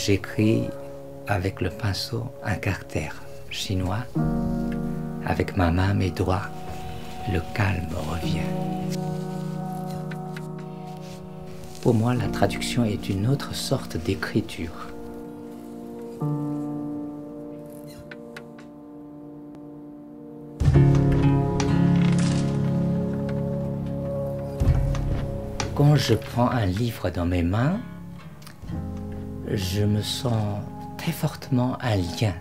J'écris avec le pinceau un caractère chinois. Avec ma main, mes doigts, le calme revient. Pour moi, la traduction est une autre sorte d'écriture. Quand je prends un livre dans mes mains, je me sens très fortement un lien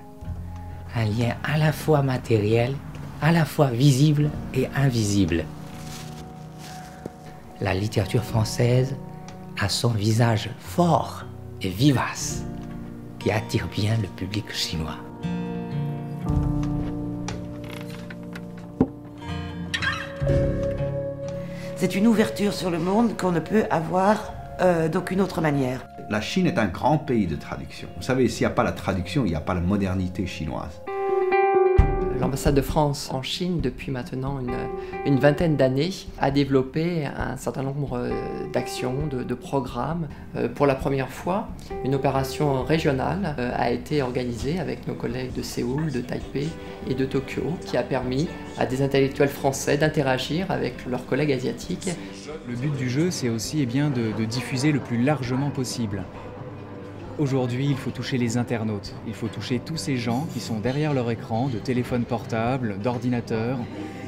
à la fois matériel, à la fois visible et invisible. La littérature française a son visage fort et vivace qui attire bien le public chinois. C'est une ouverture sur le monde qu'on ne peut avoir d'aucune autre manière. La Chine est un grand pays de traduction. Vous savez, s'il n'y a pas la traduction, il n'y a pas la modernité chinoise. L'ambassade de France en Chine, depuis maintenant une vingtaine d'années, a développé un certain nombre d'actions, de programmes. Pour la première fois, une opération régionale a été organisée avec nos collègues de Séoul, de Taipei et de Tokyo, qui a permis à des intellectuels français d'interagir avec leurs collègues asiatiques. Le but du jeu, c'est aussi de diffuser le plus largement possible. Aujourd'hui, il faut toucher les internautes, il faut toucher tous ces gens qui sont derrière leur écran, de téléphone portable, d'ordinateur,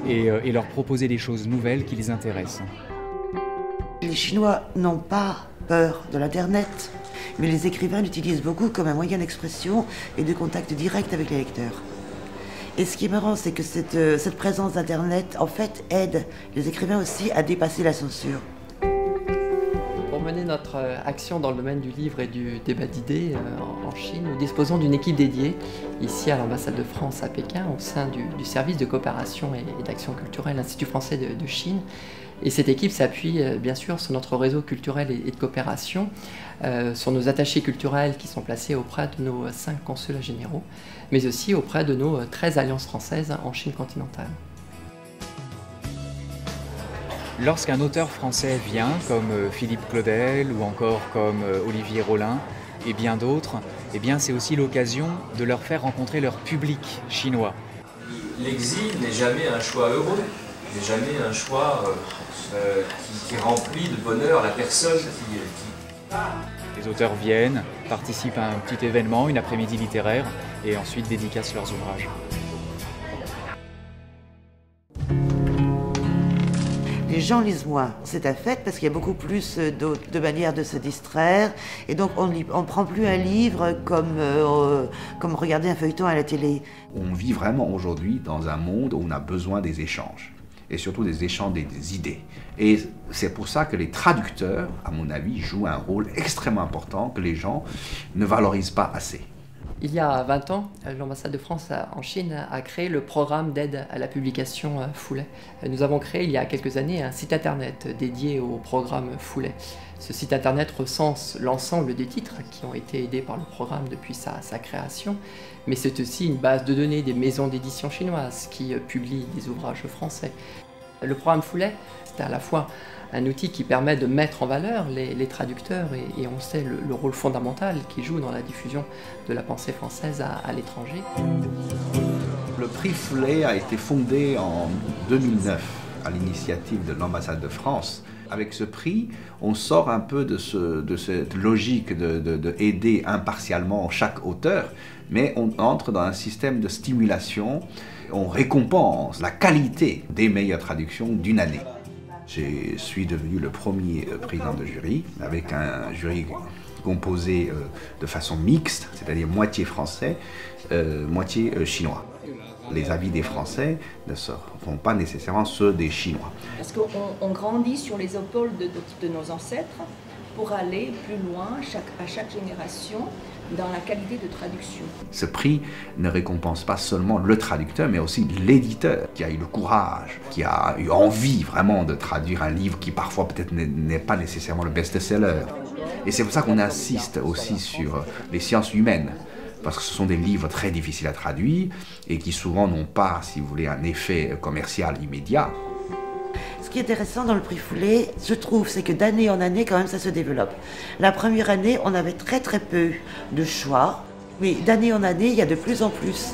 et leur proposer des choses nouvelles qui les intéressent. Les Chinois n'ont pas peur de l'Internet, mais les écrivains l'utilisent beaucoup comme un moyen d'expression et de contact direct avec les lecteurs. Et ce qui est marrant, c'est que cette présence d'Internet, en fait, aide les écrivains aussi à dépasser la censure. Pour mener notre action dans le domaine du livre et du débat d'idées en Chine, nous disposons d'une équipe dédiée ici à l'ambassade de France à Pékin au sein du service de coopération et d'action culturelle Institut français de Chine. Et cette équipe s'appuie bien sûr sur notre réseau culturel et de coopération, sur nos attachés culturels qui sont placés auprès de nos 5 consulats généraux, mais aussi auprès de nos 13 alliances françaises en Chine continentale. Lorsqu'un auteur français vient, comme Philippe Claudel ou encore comme Olivier Rollin et bien d'autres, eh bien c'est aussi l'occasion de leur faire rencontrer leur public chinois. L'exil n'est jamais un choix heureux, n'est jamais un choix qui remplit de bonheur la personne qui... Les auteurs viennent, participent à un petit événement, une après-midi littéraire, et ensuite dédicacent leurs ouvrages. Les gens lisent moins, c'est un fait, parce qu'il y a beaucoup plus de manières de se distraire, et donc on ne prend plus un livre comme regarder un feuilleton à la télé. On vit vraiment aujourd'hui dans un monde où on a besoin des échanges, et surtout des échanges des idées. Et c'est pour ça que les traducteurs, à mon avis, jouent un rôle extrêmement important que les gens ne valorisent pas assez. Il y a 20 ans, l'ambassade de France en Chine a créé le programme d'aide à la publication Foulet. Nous avons créé il y a quelques années un site internet dédié au programme Foulet. Ce site internet recense l'ensemble des titres qui ont été aidés par le programme depuis sa création, mais c'est aussi une base de données des maisons d'édition chinoises qui publient des ouvrages français. Le programme Foulet, c'est à la fois un outil qui permet de mettre en valeur les traducteurs et on sait le rôle fondamental qu'ils jouent dans la diffusion de la pensée française à l'étranger. Le prix Foulet a été fondé en 2009 à l'initiative de l'ambassade de France. Avec ce prix, on sort un peu de cette logique de aider impartialement chaque auteur, mais on entre dans un système de stimulation. On récompense la qualité des meilleures traductions d'une année. Je suis devenu le premier président de jury, avec un jury composé de façon mixte, c'est-à-dire moitié français, moitié chinois. Les avis des Français ne seront pas nécessairement ceux des Chinois. Parce qu'on grandit sur les épaules de nos ancêtres pour aller plus loin à chaque génération dans la qualité de traduction. Ce prix ne récompense pas seulement le traducteur, mais aussi l'éditeur qui a eu le courage, qui a eu envie vraiment de traduire un livre qui parfois peut-être n'est pas nécessairement le best-seller. Et c'est pour ça qu'on insiste aussi sur les sciences humaines, parce que ce sont des livres très difficiles à traduire et qui souvent n'ont pas, si vous voulez, un effet commercial immédiat. Ce qui est intéressant dans le prix Foulet, je trouve, c'est que d'année en année, quand même, ça se développe. La première année, on avait très peu de choix, mais d'année en année, il y a de plus en plus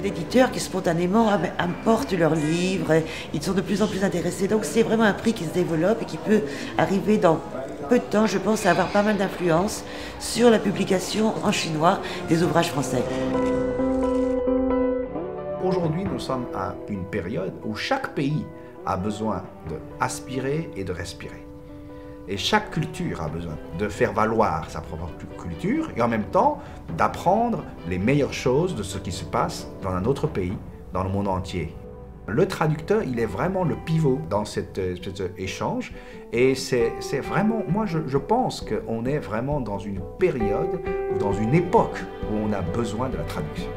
d'éditeurs qui spontanément apportent leurs livres, ils sont de plus en plus intéressés. Donc c'est vraiment un prix qui se développe et qui peut arriver dans peu de temps, je pense, à avoir pas mal d'influence sur la publication en chinois des ouvrages français. Aujourd'hui, nous sommes à une période où chaque pays a besoin d'aspirer et de respirer. Et chaque culture a besoin de faire valoir sa propre culture et en même temps d'apprendre les meilleures choses de ce qui se passe dans un autre pays, dans le monde entier. Le traducteur, il est vraiment le pivot dans cet échange et c'est vraiment, moi je pense qu'on est vraiment dans une période ou dans une époque où on a besoin de la traduction.